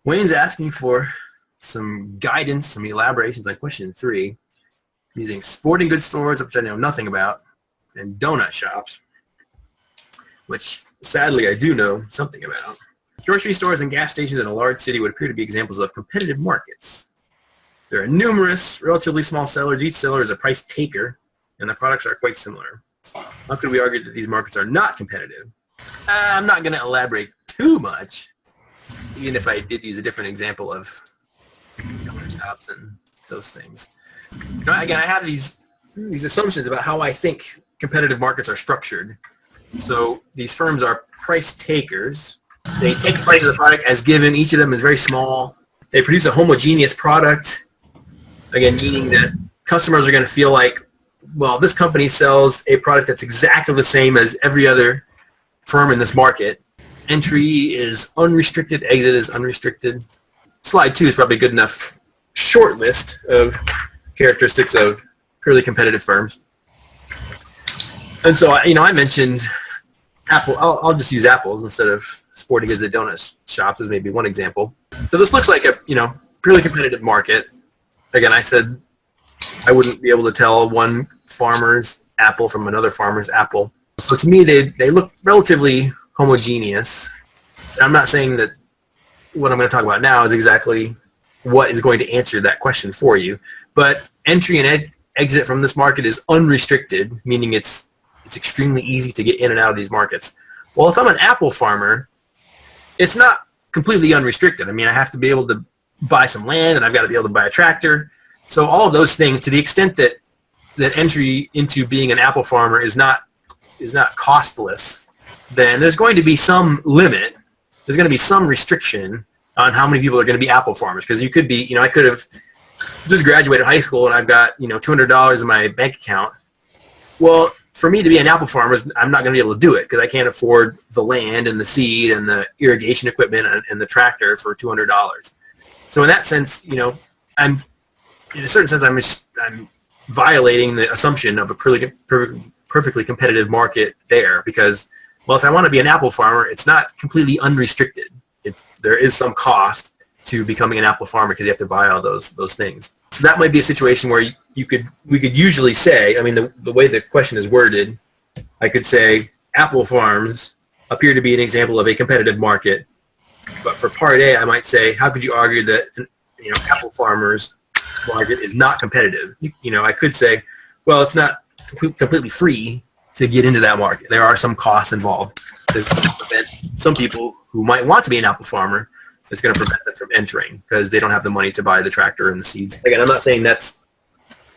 Wayne's asking for some guidance, some elaborations on question 3, using sporting goods stores, which I know nothing about, and donut shops, which sadly I do know something about. Grocery stores and gas stations in a large city would appear to be examples of competitive markets. There are numerous relatively small sellers. Each seller is a price taker, and the products are quite similar. How could we argue that these markets are not competitive? I'm not going to elaborate too much, even if I did use a different example of donut shops and those things. Again, I have these assumptions about how I think competitive markets are structured. So these firms are price takers. They take the price of the product as given. Each of them is very small. They produce a homogeneous product, again, meaning that customers are going to feel like, well, this company sells a product that's exactly the same as every other firm in this market. Entry is unrestricted. Exit is unrestricted. Slide 2 is probably a good enough short list of characteristics of purely competitive firms. And so, I mentioned Apple. I'll just use Apple's instead of sporting goods at donut shops as maybe one example. So this looks like a purely competitive market. Again, I said I wouldn't be able to tell one farmer's apple from another farmer's apple. So to me, they look relatively homogeneous. I'm not saying that what I'm going to talk about now is exactly what is going to answer that question for you, but entry and exit from this market is unrestricted, meaning it's extremely easy to get in and out of these markets. Well, if I'm an apple farmer, it's not completely unrestricted. I mean, I have to be able to buy some land, and I've got to be able to buy a tractor. So all of those things, to the extent that entry into being an apple farmer is not costless, then there's going to be some limit. There's going to be some restriction on how many people are going to be apple farmers. Because you could be, I could have just graduated high school and I've got, $200 in my bank account. Well, for me to be an apple farmer, I'm not going to be able to do it because I can't afford the land and the seed and the irrigation equipment and the tractor for $200. So in that sense, I'm violating the assumption of a perfectly competitive market there because, well, if I want to be an apple farmer, it's not completely unrestricted. There is some cost to becoming an apple farmer because you have to buy all those things. So that might be a situation where we could usually say, the way the question is worded, I could say apple farms appear to be an example of a competitive market. But for part A, I might say, how could you argue that apple farmers market is not competitive? I could say, well, it's not completely free to get into that market. There are some costs involved that prevent some people who might want to be an apple farmer. It's going to prevent them from entering because they don't have the money to buy the tractor and the seeds. Again, I'm not saying that's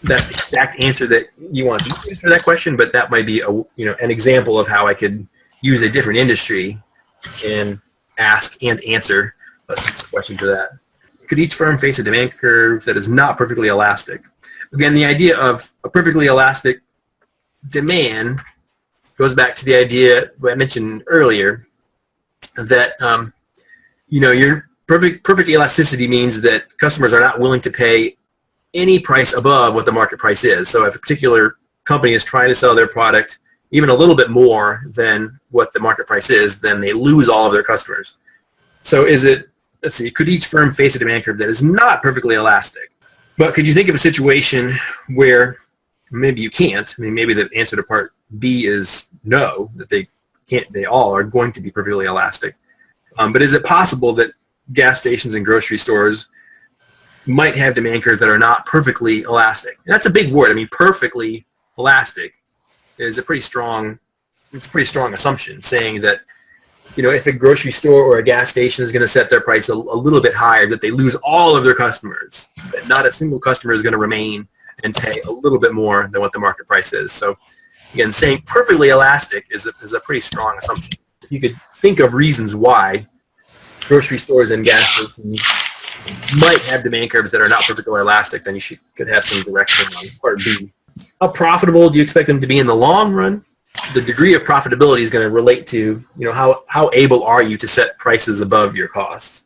the exact answer that you want to use for that question, but that might be an example of how I could use a different industry and ask and answer a simple question to that. Could each firm face a demand curve that is not perfectly elastic? Again, the idea of a perfectly elastic demand goes back to the idea I mentioned earlier that your perfect elasticity means that customers are not willing to pay any price above what the market price is. So if a particular company is trying to sell their product even a little bit more than what the market price is, then they lose all of their customers. So let's see, could each firm face a demand curve that is not perfectly elastic? But could you think of a situation where maybe you can't? Maybe the answer to part B is no, that they all are going to be perfectly elastic. But is it possible that gas stations and grocery stores might have demand curves that are not perfectly elastic? And that's a big word. Perfectly elastic is a pretty strong assumption, saying that, if a grocery store or a gas station is going to set their price a little bit higher, that they lose all of their customers, that not a single customer is going to remain and pay a little bit more than what the market price is. So again, saying perfectly elastic is a pretty strong assumption. If you could think of reasons why grocery stores and gas stations might have demand curves that are not perfectly elastic, then you could have some direction on part B. How profitable do you expect them to be in the long run? The degree of profitability is going to relate to, how able are you to set prices above your costs.